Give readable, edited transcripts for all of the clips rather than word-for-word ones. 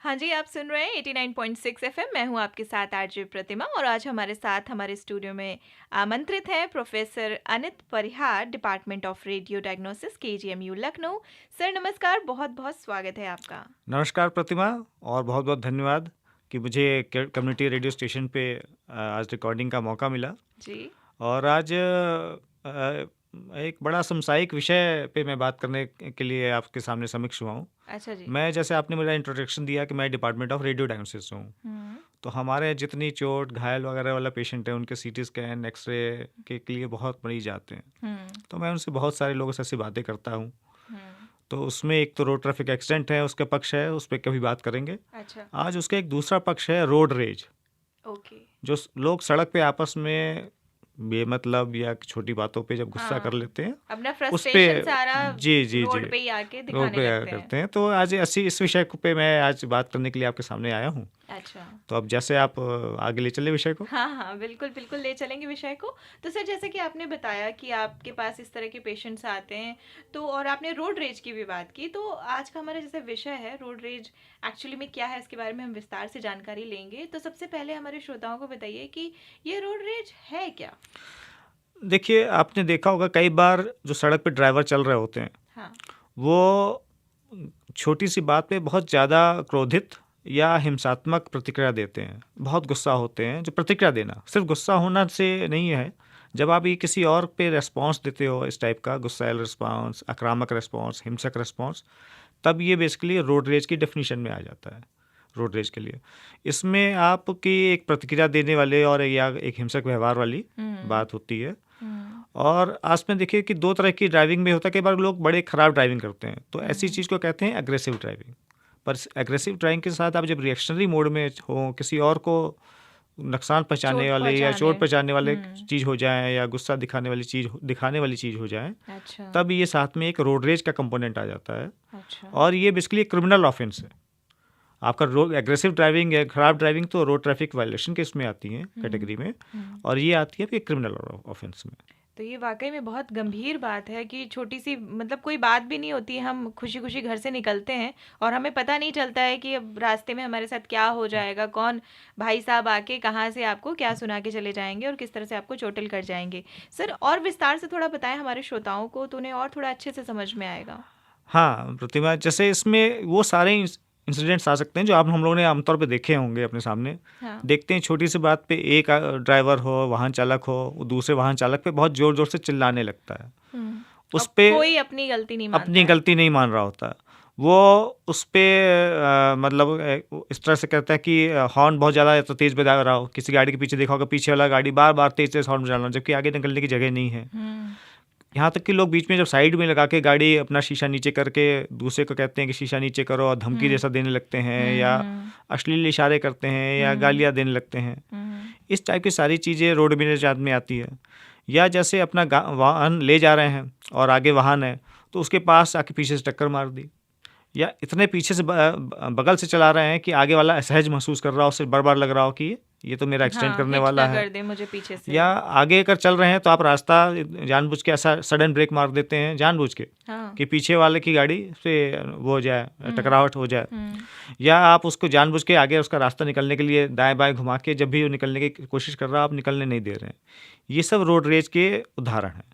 हाँ जी, आप सुन रहे हैं 89.6 एफएम। मैं हूँ आपके साथ आरजे प्रतिमा और आज हमारे साथ हमारे स्टूडियो में आमंत्रित हैं professor Anit Parihar, department of radio diagnosis, KGMU Lucknow. Sir नमस्कार, बहुत-बहुत स्वागत है आपका। नमस्कार प्रतिमा और बहुत बहुत धन्यवाद कि मुझे कम्युनिटी रेडियो स्टेशन पे आज रिकॉर्डिंग का मौका मिला। जी। और आज एक बड़ा समसामयिक विषय पे मैं बात करने के लिए आपके सामने समिक्ष हुआ हूँ। अच्छा जी। मैं जैसे आपने मेरा इंट्रोडक्शन दिया कि मैं डिपार्टमेंट ऑफ रेडियो डायग्नोसिस हूँ, हुँ, तो हमारे जितनी चोट घायल वगैरह वाला पेशेंट है उनके सीटी स्कैन एक्सरे के लिए बहुत मरीज आते हैं। हुँ, तो मैं उनसे बहुत सारे लोगों से ऐसी बातें करता हूँ। हुँ। तो उसमें एक तो रोड ट्रैफिक एक्सीडेंट है, उसका पक्ष है, उस पर कभी बात करेंगे। अच्छा, आज उसका एक दूसरा पक्ष है रोड रेज, ओके। जो लोग सड़क पे आपस में बेमतलब या छोटी बातों पे जब गुस्सा कर हाँ, लेते हैं, अपना उस पे फ्रस्ट्रेशन सारा जी जी जी रोड पे ही आके रोड दिखाने पे लगते हैं। करते हैं। तो आज ऐसी इस विषय पे मैं आज बात करने के लिए आपके सामने आया हूँ। अच्छा। तो अब जैसे आप आगे ले चले विषय को। हाँ, हाँ, बिल्कुल, बिल्कुल ले चलेंगे विषय को। तो सर जैसे कि आपने बताया कि आपके पास इस तरह के पेशेंट्स आते हैं, तो और आपने रोड रेज की भी बात की, तो आज का हमारा जैसे विषय है रोड रेज एक्चुअली में क्या है, इसके बारे में हम विस्तार से जानकारी लेंगे। तो सबसे पहले हमारे श्रोताओं को बताइए कि ये रोड रेज है क्या? देखिए, आपने देखा होगा कई बार जो सड़क पे ड्राइवर चल रहे होते हैं, हाँ। वो छोटी सी बात पे बहुत ज़्यादा क्रोधित या हिंसात्मक प्रतिक्रिया देते हैं, बहुत गुस्सा होते हैं। जो प्रतिक्रिया देना सिर्फ गुस्सा होना से नहीं है, जब आप ये किसी और पे रेस्पॉन्स देते हो इस टाइप का गुस्सैल रिस्पॉन्स, आक्रामक रिस्पॉन्स, हिंसक रिस्पॉन्स, तब ये बेसिकली रोड रेज की डेफिनेशन में आ जाता है। रोड रेज के लिए इसमें आपकी एक प्रतिक्रिया देने वाले और या एक हिंसक व्यवहार वाली हुँ, बात होती है। हुँ, और आज में देखिए कि दो तरह की ड्राइविंग में होता है, कई बार लोग बड़े ख़राब ड्राइविंग करते हैं, तो ऐसी हुँ। चीज़ को कहते हैं एग्रेसिव ड्राइविंग। पर एग्रेसिव ड्राइविंग के साथ आप जब रिएक्शनरी मोड में हो, किसी और को नुकसान पहुंचाने चोट वाले या पहुँचाने। चोट पहुंचाने वाले हुँ, चीज़ हो जाए या गुस्सा दिखाने वाली चीज़ हो जाए, अच्छा, तब ये साथ में एक रोड रेज का कंपोनेंट आ जाता है। अच्छा। और ये बेसिकली एक क्रिमिनल ऑफेंस है। आपका रोड एग्रेसिव ड्राइविंग या खराब ड्राइविंग तो रोड ट्रैफिक वायलेशन के इसमें आती है हुँ, कैटेगरी में, हुँ। और ये आती है फिर क्रिमिनल ऑफेंस में। तो ये वाक़ई में बहुत गंभीर बात है कि छोटी-सी मतलब कोई बात भी नहीं होती है, हम खुशी-खुशी घर से निकलते हैं और हमें पता नहीं चलता है कि अब रास्ते में हमारे साथ क्या हो जाएगा, कौन भाई साहब आके कहाँ से आपको क्या सुना के चले जाएँगे और किस तरह से आपको चोटिल कर जाएँगे। सर और विस्तार से थोड़ा बताएँ हमारे श्रोताओं को, तो उन्हें और थोड़ा अच्छे से समझ में आएगा। हाँ, प्रतिभा, जैसे इसमें वो सारे इंसिडेंट्स आ सकते हैं जो आप हम लोगों ने आमतौर पे देखे होंगे अपने सामने। हाँ। देखते हैं छोटी सी बात पे एक ड्राइवर हो, वाहन चालक हो, वो दूसरे वाहन चालक पे बहुत ज़ोर-ज़ोर से चिल्लाने लगता है। हुँ। और उस पे कोई अपनी गलती नहीं मानता अपनी है। गलती नहीं मान रहा होता। वो उस पे मतलब इस तरह से कहता है कि हॉर्न बहुत ज़्यादा तो तेज़ बजा रहा हो। किसी गाड़ी के पीछे देखा होगा, पीछे वाला गाड़ी बार-बार तेज़-तेज़ हॉर्न बजा रहा हो, जबकि आगे निकलने की जगह नहीं है। हुँ। यहाँ तक कि लोग बीच में जब साइड में लगा के गाड़ी अपना शीशा नीचे करके दूसरे को कहते हैं कि शीशा नीचे करो, और धमकी हुँ। जैसा देने लगते हैं, हुँ, या हुँ। अश्लील इशारे करते हैं, या हुँ। गालियाँ देने लगते हैं। हुँ। इस टाइप की सारी चीज़ें रोड मेरेज में आती है। या जैसे अपना वाहन ले जा रहे हैं और आगे वाहन है, तो उसके पास आके पीछे से टक्कर मार दी, या इतने पीछे से बगल से चला रहे हैं कि आगे वाला असहज महसूस कर रहा हो, उसे बार बार लग रहा हो कि ये तो मेरा एक्सीडेंट हाँ, करने हिट वाला ना है। कर दे मुझे पीछे से। या आगे अगर चल रहे हैं तो आप रास्ता जानबूझ के ऐसा सडन ब्रेक मार देते हैं जानबूझ के हाँ। कि पीछे वाले की गाड़ी से वो हो जाए, हुँ, टकरावट हो जाए। हुँ, या आप उसको जानबूझ के आगे उसका रास्ता निकलने के लिए दाएं बाएं घुमा के जब भी वो निकलने की कोशिश कर रहा है, आप निकलने नहीं दे रहे हैं। ये सब रोड रेज के उदाहरण हैं।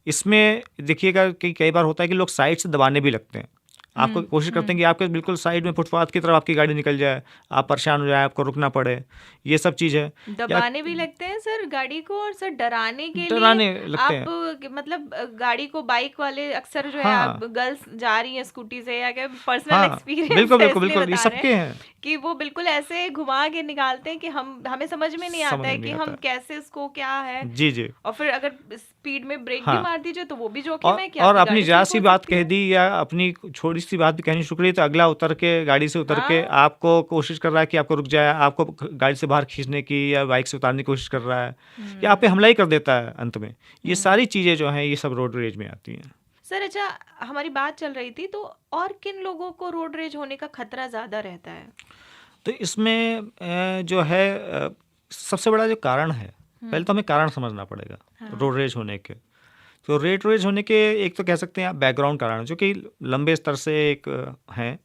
इसमें देखिएगा कि कई बार होता है कि लोग साइड से दबाने भी लगते हैं। आपको हुँ, कोशिश करते हैं हुँ। कि आपके बिल्कुल साइड में फुटपाथ की तरफ आपकी गाड़ी निकल जाए, आप परेशान हो जाए, आपको रुकना पड़े। ये सब चीज़ है। या दबाने भी लगते हैं सर गाड़ी को और सर डराने के लिए डराने लगते आप हैं। मतलब गाड़ी को बाइक वाले अक्सर जो है आप हाँ, गर्ल्स जा रही हैं स्कूटी से या क्या पर्सनल हाँ, एक्सपीरियंस बिल्कुल, है बिल्कुल, इसलिए बिल्कुल, ये बता रहे हैं सबके हैं, कि वो बिल्कुल ऐसे घुमा के निकालते हैं कि हम हमें समझ में नहीं आता समझ है में नहीं कि आता हम है। कैसे इसको क्या है जी, जी। और फिर अगर स्पीड में ब्रेक भी हाँ, मार दीजिए तो वो भी जोखिम और है कि और आपकी अपनी गाड़ी स्लिप ज़रा-सी हो बात सकती कह है। दी या अपनी छोटी-सी बात भी कहनी शुरू करी, तो अगला उतर के गाड़ी से उतर के हाँ। आपको कोशिश कर रहा है कि आपको रुक जाए, आपको गाड़ी से बाहर खींचने की या बाइक से उतारने की कोशिश कर रहा है, या आप पे हुँ, हमला ही कर देता है अंत में। ये हुँ। सारी चीज़ें जो हैं, ये सब रोड रेज में आती हैं। सर अच्छा हमारी बात चल रही थी तो और किन लोगों को रोड रेज होने का खतरा ज़्यादा रहता है? तो इसमें जो है सबसे बड़ा जो कारण है, पहले हुँ, तो हमें कारण समझना पड़ेगा हाँ। रोड रेज होने के। तो रेट रेज होने के एक तो कह सकते हैं आप बैकग्राउंड कारण, जो कि लंबे स्तर से एक हैं,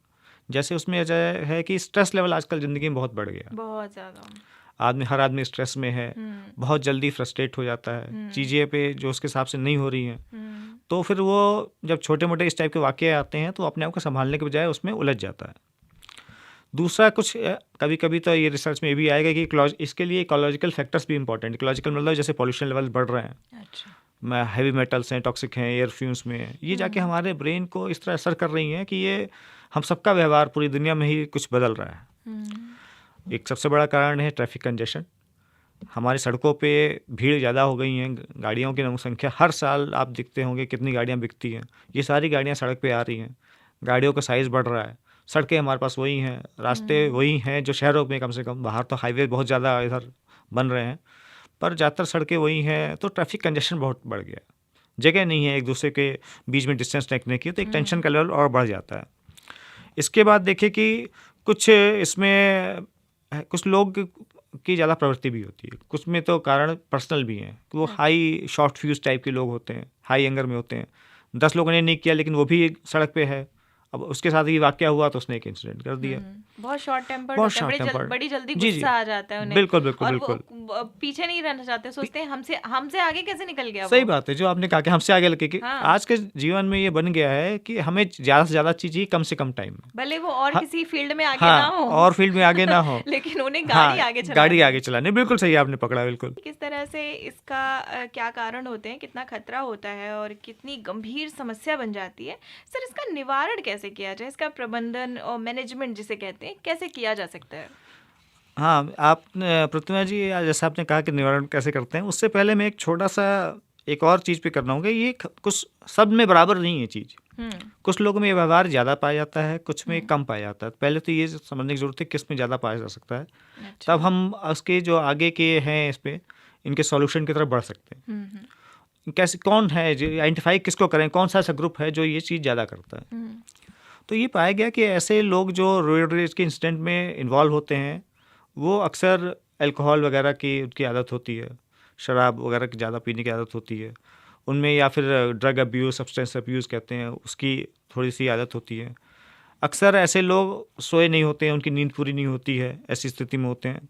जैसे उसमें वजह है कि स्ट्रेस लेवल आजकल ज़िंदगी में बहुत बढ़ गया। बहुत ज्यादा। हर आदमी स्ट्रेस में है, बहुत जल्दी फ्रस्ट्रेट हो जाता है, चीज़ें पे जो उसके हिसाब से नहीं हो रही हैं। तो फिर वो जब छोटे मोटे इस टाइप के वाक़ये आते हैं तो अपने आप को संभालने के बजाय उसमें उलझ जाता है। दूसरा कुछ कभी कभी तो ये रिसर्च में ये भी आएगा कि इसके लिए इकोलॉजिकल फैक्टर्स भी इंपॉर्टेंट। इकोलॉजिकल मतलब जैसे पॉल्यूशन लेवल बढ़ रहे हैं, अच्छा। हैवी मेटल्स हैं, टॉक्सिक हैं, एयर फ्यूम्स में हैं, ये जाके हमारे ब्रेन को इस तरह असर कर रही हैं कि ये हम सबका व्यवहार पूरी दुनिया में ही कुछ बदल रहा है। एक सबसे बड़ा कारण है ट्रैफिक कंजेशन। हमारी सड़कों पे भीड़ ज़्यादा हो गई हैं, गाड़ियों की संख्या हर साल आप देखते होंगे कितनी गाड़ियाँ बिकती हैं। ये सारी गाड़ियाँ सड़क पे आ रही हैं, गाड़ियों का साइज़ बढ़ रहा है, सड़कें हमारे पास वही हैं, रास्ते वही हैं जो शहरों में कम से कम। बाहर तो हाईवे बहुत ज़्यादा इधर बन रहे हैं, पर ज़्यादातर सड़कें वही हैं, तो ट्रैफिक कंजेशन बहुत बढ़ गया। जगह नहीं है एक दूसरे के बीच में डिस्टेंस रखने की, तो एक टेंशन का लेवल और बढ़ जाता है। इसके बाद देखिए कि कुछ इसमें कुछ लोग की ज़्यादा प्रवृत्ति भी होती है, कुछ में तो कारण पर्सनल भी हैं कि वो हाई शॉर्ट फ्यूज टाइप के लोग होते हैं, हाई एंगर में होते हैं। 10 लोगों ने नहीं किया लेकिन वो भी सड़क पे है, अब उसके साथ ये वाकया हुआ तो उसने एक इंसिडेंट कर दिया। बहुत शॉर्ट टेम्पर्ड बहुत होते हैं, शॉर्ट टेम्पर्ड, बड़ी जल्दी जी जी, गुस्सा आ जाता है उन्हें। बिल्कुल बिल्कुल और बिल्कुल। वो पीछे नहीं रहना चाहते, सोचते हैं हमसे आगे कैसे निकल गया सही वो। बात है जो आपने कहा कि हमसे आगे लगे कि हाँ। आज के जीवन में ये बन गया है कि हमें ज़्यादा से ज़्यादा चीज़ ही कम से कम टाइम में, भले वो और हाँ, किसी फील्ड में आगे ना हाँ, हो, और फील्ड में आगे ना हो लेकिन उन्हें हाँ, गाड़ी आगे चलाने, बिल्कुल सही आपने पकड़ा, बिल्कुल। किस तरह से इसका क्या कारण होते हैं, कितना खतरा होता है और कितनी गंभीर समस्या बन जाती है सर, इसका निवारण कैसे किया जाए, इसका प्रबंधन और मैनेजमेंट जिसे कहते हैं कैसे किया जा सकता है? हाँ, आप प्रतिमा जी जैसा आपने कहा कि निवारण कैसे करते हैं, उससे पहले मैं एक छोटा सा एक और चीज़ पे करना होगा। ये कुछ सब में बराबर नहीं है चीज़, कुछ लोगों में ये व्यवहार ज़्यादा पाया जाता है, कुछ में कम पाया जाता है। पहले तो ये समझने की जरूरत है किस में ज़्यादा पाया जा सकता है, अच्छा। तब हम उसके जो आगे के हैं इस पे इनके सॉल्यूशन की तरफ बढ़ सकते हैं। कैसे, कौन है जो आइडेंटिफाई किसको करें, कौन सा ऐसा ग्रुप है जो ये चीज़ ज़्यादा करता है। तो ये पाया गया कि ऐसे लोग जो रोड रेज के इंसिडेंट में इन्वॉल्व होते हैं वो अक्सर अल्कोहल वगैरह की उनकी आदत होती है, शराब वगैरह की ज़्यादा पीने की आदत होती है उनमें, या फिर ड्रग अब्यूज़, सब्सटेंस अब्यूज़ कहते हैं, उसकी थोड़ी सी आदत होती है। अक्सर ऐसे लोग सोए नहीं होते हैं, उनकी नींद पूरी नहीं होती है, ऐसी स्थिति में होते हैं।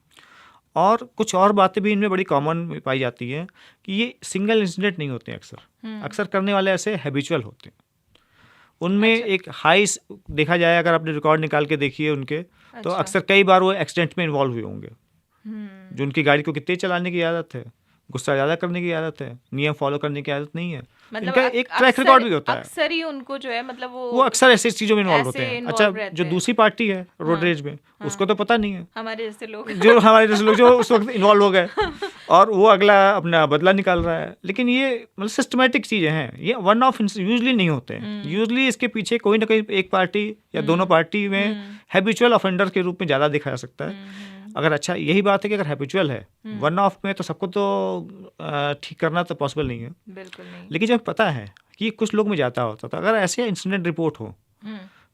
और कुछ और बातें भी इनमें बड़ी कॉमन पाई जाती हैं कि ये सिंगल इंसिडेंट नहीं होते हैं, अक्सर करने वाले ऐसे हैबिचुअल होते हैं। उनमें अच्छा। एक हाई देखा जाए, अगर आपने रिकॉर्ड निकाल के देखिए उनके, तो अच्छा। अक्सर कई बार वो एक्सीडेंट में इन्वॉल्व हुए होंगे। जो उनकी गाड़ी को कितनी चलाने की आदत है, गुस्सा ज़्यादा करने की आदत है, नियम फॉलो करने की आदत नहीं है, मतलब इनका एक ट्रैक रिकॉर्ड भी होता है। अक्सर ही उनको जो है मतलब वो अक्सर ऐसी चीज़ों में इन्वॉल्व होते ऐसे हैं। involve अच्छा, रहते जो हैं। दूसरी पार्टी है रोड रेज में, उसको तो पता नहीं है, हमारे जैसे लोग जो हमारे जैसे लोग जो उस वक्त इन्वॉल्व हो गए और वो अगला अपना बदला निकाल रहा है। लेकिन ये मतलब सिस्टमेटिक चीज़ें हैं, ये वन ऑफ यूजली नहीं होते हैं। यूजली इसके पीछे कोई ना कोई एक पार्टी या दोनों पार्टी में हैबिचुअल ऑफेंडर के रूप में ज़्यादा दिखाया सकता है। अगर अच्छा यही बात है कि अगर हैबिचुअल है वन ऑफ में, तो सबको तो ठीक करना तो पॉसिबल नहीं है, बिल्कुल नहीं। लेकिन जब पता है कि कुछ लोग में जाता होता, तो अगर ऐसे इंसिडेंट रिपोर्ट हो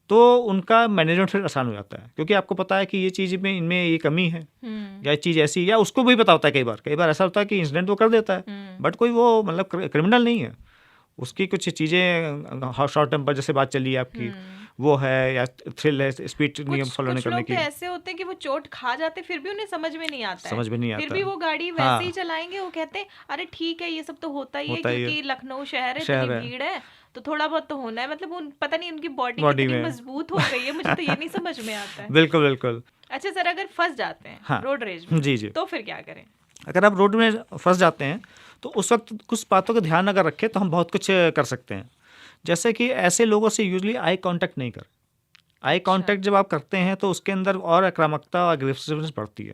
तो उनका मैनेजमेंट फिर आसान हो जाता है, क्योंकि आपको पता है कि ये चीज़ में इनमें ये कमी है या चीज़ ऐसी, या उसको भी पता होता है। कई बार ऐसा होता है कि इंसिडेंट वो कर देता है बट कोई वो मतलब क्रिमिनल नहीं है, उसकी कुछ चीज़ें शॉर्ट टेम्पर जैसे बात चली है आपकी, वो है, या थ्रिल है, स्पीड नियम फॉलो नहीं करने की। कुछ लोग तो ऐसे होते हैं कि वो चोट खा जाते फिर भी उन्हें समझ में नहीं आता है, समझ में नहीं फिर आता भी है। वो गाड़ी वैसे ही चलाएंगे। वो कहते हैं अरे ठीक है, ये सब तो होता ही है, होता ही है। क्योंकि लखनऊ शहर है, शहर इतनी है। भीड़ है, तो थोड़ा बहुत तो होना है। मतलब पता नहीं उनकी बॉडी बॉडी कितनी में मजबूत हो गई है, मुझे तो ये नहीं समझ में आता है। बिल्कुल बिल्कुल। अच्छा सर, अगर फंस जाते हैं हाँ। रोड रेज में, जी जी, तो फिर क्या करें? अगर आप रोड में फंस जाते हैं तो उस वक्त कुछ बातों का ध्यान अगर रखें तो हम बहुत कुछ कर सकते हैं। जैसे कि ऐसे लोगों से यूजली आई कांटेक्ट नहीं करें। आई कांटेक्ट जब आप करते हैं तो उसके अंदर और आक्रामकता और अग्रेसिवनेस बढ़ती है।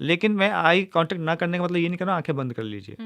लेकिन मैं आई कांटेक्ट ना करने का मतलब ये नहीं कर रहा आंखें बंद कर लीजिए।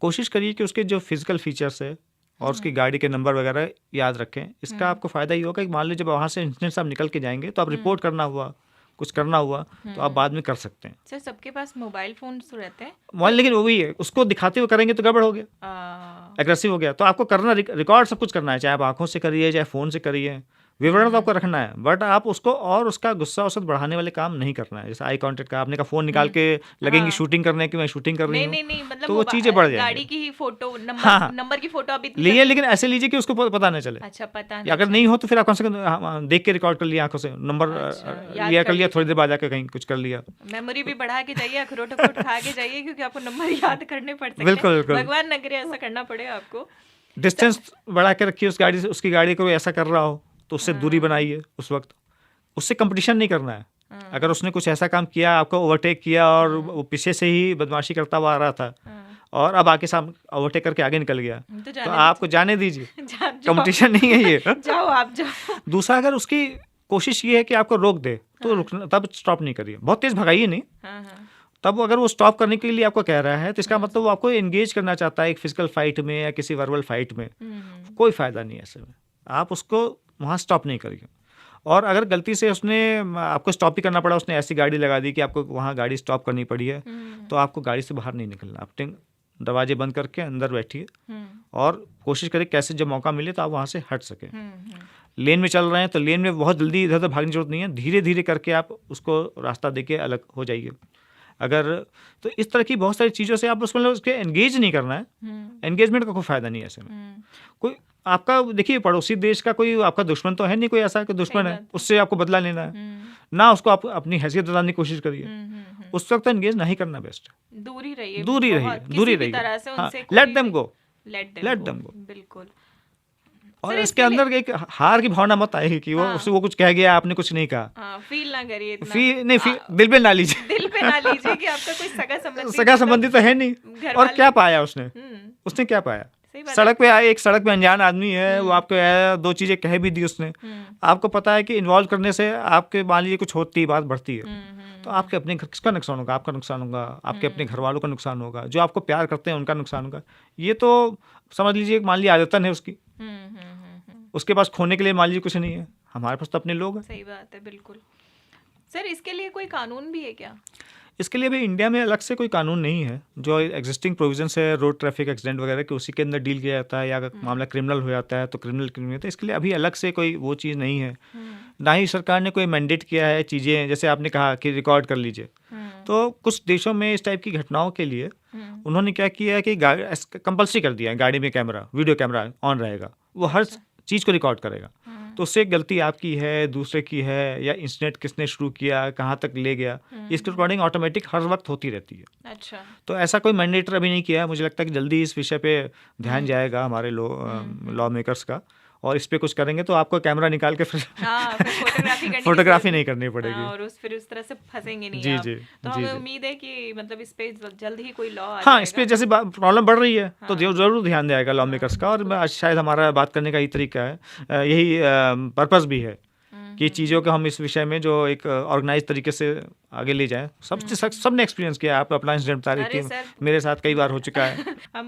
कोशिश करिए कि उसके जो फिजिकल फीचर्स है और उसकी गाड़ी के नंबर वगैरह याद रखें। इसका आपको फ़ायदा ये होगा कि मान लीजिए जब वहाँ से इंसिडेंट से आप निकल के जाएंगे तो आप रिपोर्ट करना हुआ, कुछ करना हुआ, तो आप बाद में कर सकते हैं। सर सबके पास मोबाइल फोन तो रहते हैं, मोबाइल, लेकिन वो भी है, उसको दिखाते हुए करेंगे तो गड़बड़ हो गया, एग्रेसिव हो गया। तो आपको करना रिकॉर्ड सब कुछ करना है, चाहे आप आंखों से करिए चाहे फ़ोन से करिए, विवरण तो आपको रखना है, बट आप उसको और उसका गुस्सा औसत बढ़ाने वाले काम नहीं करना है। जैसे आई कांटेक्ट का, आपने का फोन निकाल के लगेंगी हाँ। शूटिंग करने की मैं शूटिंग कर रही नहीं हूँ, नहीं नहीं, मतलब तो वो चीजें बढ़ गाड़ी जाएंगी। की ही फोटो, हाँ, नंबर की फोटो आप इतनी लिए, लेकिन ऐसे लीजिए कि उसको पता ना चले। अच्छा, पता या नहीं अगर चले। नहीं हो तो फिर आप कम से कम देख के रिकॉर्ड कर लिया आंखों से, नंबर अच्छा, याद लिया कर कर लिया, लीजिए। थोड़ी देर बाद जाकर कहीं कुछ कर लिया। मेमोरी भी बढ़ा के जाइए, अखरोट अखरोट खा के जाइए, क्योंकि आपको नंबर याद करने पड़ सकते बिल्कुल हैं। बिल्कुल। भगवान न करे ऐसा करना पड़े आपको। डिस्टेंस बढ़ा के रखिए उस गाड़ी से, उसकी गाड़ी को ऐसा कर रहा हो तो उससे दूरी हाँ। बनाइए उस वक्त। उससे कंपटीशन नहीं करना है। हाँ। अगर उसने कुछ ऐसा काम किया, आपको ओवरटेक किया और वो पीछे से ही बदमाशी करता हुआ आ रहा था हाँ। और अब आके सामने ओवरटेक करके आगे निकल गया, तो तो आपको जाने दीजिए, जाओ, कंपटीशन नहीं है ये। जाओ आप जाओ। दूसरा, अगर उसकी कोशिश ये है कि आपको रोक दे तो हाँ। रुकना, तब स्टॉप नहीं करिए, बहुत तेज भगाइए नहीं। हाँ हाँ। तब अगर वो स्टॉप करने के लिए आपको कह रहा है तो इसका मतलब वो आपको एंगेज करना चाहता है एक फिजिकल फाइट में या किसी वर्बल फाइट में। कोई फायदा नहीं है ऐसे में, आप उसको वहाँ स्टॉप नहीं करिए। और अगर गलती से उसने आपको स्टॉप भी करना पड़ा, उसने ऐसी गाड़ी लगा दी कि आपको वहाँ गाड़ी स्टॉप करनी पड़ी है, तो आपको गाड़ी से बाहर नहीं निकलना, आप दरवाजे बंद करके अंदर बैठिए और कोशिश करें कैसे जब मौका मिले तो आप वहाँ से हट सकें। लेन में चल रहे हैं तो लेन में बहुत जल्दी इधर उधर भागने की जरूरत नहीं है, धीरे धीरे करके आप उसको रास्ता देके अलग हो जाइए। अगर तो इस तरह की बहुत सारी चीज़ों से आप उसको उसके एंगेज नहीं करना है, एंगेजमेंट का कोई फायदा नहीं है ऐसे में। कोई आपका देखिए पड़ोसी देश का कोई आपका दुश्मन तो है नहीं, कोई ऐसा कि दुश्मन है उससे आपको बदला लेना है ना, उसको आप अपनी हैसियत बताने की कोशिश करिए। उस वक्त एंगेज नहीं करना बेस्ट है, दूरी रहिए, दूरी रहिए, दूरी रहिए। Let them go, let them go. बिल्कुल। और इसके अंदर एक हार की भावना मत आएगी कि वो कुछ कह गया, आपने कुछ नहीं कहा। फील ना करिए इतना। फील दिल पे ना लीजिए, दिल पे ना लीजिए कि आपका कोई सगा संबंधी तो है नहीं। और क्या पाया उसने क्या पाया? सड़क पे आए, एक सड़क पे अनजान आदमी है, वो आपको दो चीजें कह भी दी उसने, आपको पता है कि इन्वॉल्व करने से आपके मान लीजिए कुछ होती बात बढ़ती है, तो आपके अपने घर किसका नुकसान होगा? आपका नुकसान होगा, आपके अपने घर वालों का नुकसान होगा, जो आपको प्यार करते हैं उनका नुकसान होगा। ये तो समझ लीजिए मान लीजिए आदतन है उसकी, उसके पास खोने के लिए मान लीजिए कुछ नहीं है, हमारे पास तो अपने लोग हैं। सही बात है, बिल्कुल। सर इसके लिए कोई कानून भी है क्या? इसके लिए भी इंडिया में अलग से कोई कानून नहीं है। जो एग्जिस्टिंग प्रोविजंस है रोड ट्रैफिक एक्सीडेंट वगैरह के, उसी के अंदर डील किया जाता है, या अगर मामला क्रिमिनल हो जाता है तो क्रिमिनल होता है। इसके लिए अभी अलग से कोई वो चीज़ नहीं है, ना ही सरकार ने कोई मैंडेट किया है चीज़ें, जैसे आपने कहा कि रिकॉर्ड कर लीजिए। तो कुछ देशों में इस टाइप की घटनाओं के लिए उन्होंने क्या किया है कि कंपल्सरी कर दिया है, गाड़ी में कैमरा, वीडियो कैमरा ऑन रहेगा, वो हर चीज़ को रिकॉर्ड करेगा। तो उससे गलती आपकी है, दूसरे की है, या इंसिडेंट किसने शुरू किया, कहाँ तक ले गया, इसकी रिकॉर्डिंग ऑटोमेटिक हर वक्त होती रहती है। अच्छा। तो ऐसा कोई मैंडेटर अभी नहीं किया है। मुझे लगता है कि जल्दी इस विषय पे ध्यान जाएगा हमारे लॉ मेकर्स का, और इस पे कुछ करेंगे तो आपको कैमरा निकाल के फिर फोटोग्राफी नहीं करनी पड़ेगी, और फिर उस तरह से फंसेंगे नहीं जी आप। जी। तो हमें उम्मीद है कि मतलब इस पे जल्द ही कोई लॉ आ हाँ, इस पे जैसे प्रॉब्लम बढ़ रही है तो जरूर ध्यान देगा लॉ मेकर्स का। और शायद हमारा बात करने का यही तरीका है, यही पर्पस भी है कि चीज़ों को हम इस विषय में जो एक ऑर्गेनाइज तरीके से आगे ले जाएं। सबने एक्सपीरियंस किया, आप अपना इंसिडेंट बता रही थी, मेरे साथ कई बार हो चुका है। हम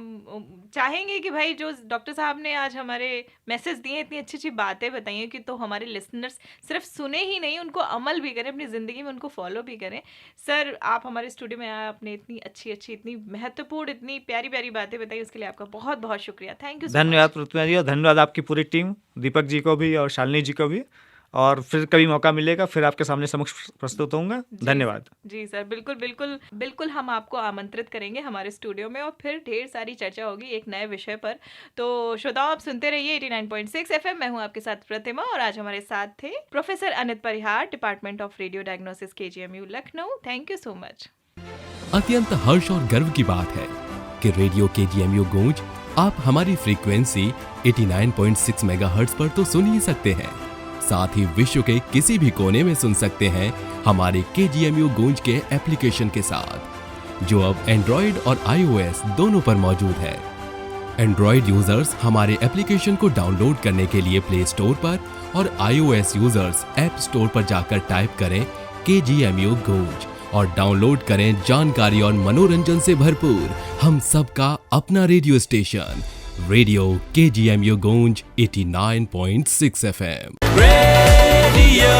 चाहेंगे कि भाई जो डॉक्टर साहब ने आज हमारे मैसेज दिए, इतनी अच्छी अच्छी बातें बताई हैं, कि तो हमारे लिसनर्स सिर्फ सुने ही नहीं, उनको अमल भी करें, अपनी ज़िंदगी में उनको फॉलो भी करें। सर आप हमारे स्टूडियो में आए, आपने इतनी अच्छी इतनी महत्वपूर्ण, इतनी प्यारी प्यारी बातें बताई, उसके लिए आपका बहुत बहुत शुक्रिया। Thank you. धन्यवाद प्रतिमा जी, और धन्यवाद आपकी पूरी टीम, दीपक जी को भी और शालिनी जी को भी। और फिर कभी मौका मिलेगा फिर आपके सामने समक्ष प्रस्तुत होऊंगा। धन्यवाद जी सर, बिल्कुल बिल्कुल बिल्कुल, हम आपको आमंत्रित करेंगे हमारे स्टूडियो में, और फिर ढेर सारी चर्चा होगी एक नए विषय पर। तो श्रोताओं, आप सुनते रहिए 89.6 FM। मैं हूं आपके साथ प्रतिमा, और आज हमारे साथ थे professor Anit Parihar, department of radio diagnosis, KGMU Lucknow. Thank you so much. अत्यंत हर्ष और गर्व की बात है कि रेडियो KGMU गूंज आप हमारी फ्रीक्वेंसी 89.6 मेगाहर्ट्ज पर तो सुन ही सकते हैं, साथ ही विश्व के किसी भी कोने में सुन सकते हैं हमारे KGMU गूंज के एप्लीकेशन के साथ, जो अब एंड्रॉइड और iOS दोनों पर मौजूद है। एंड्रॉइड यूजर्स हमारे एप्लीकेशन को डाउनलोड करने के लिए प्ले स्टोर पर, और iOS यूजर्स ऐप स्टोर पर जाकर टाइप करें KGMU गूंज और डाउनलोड करें जानकारी और मनोरंजन से भरपूर हम सबका अपना रेडियो स्टेशन, रेडियो KGMU गूंज 89.6 FM। Radio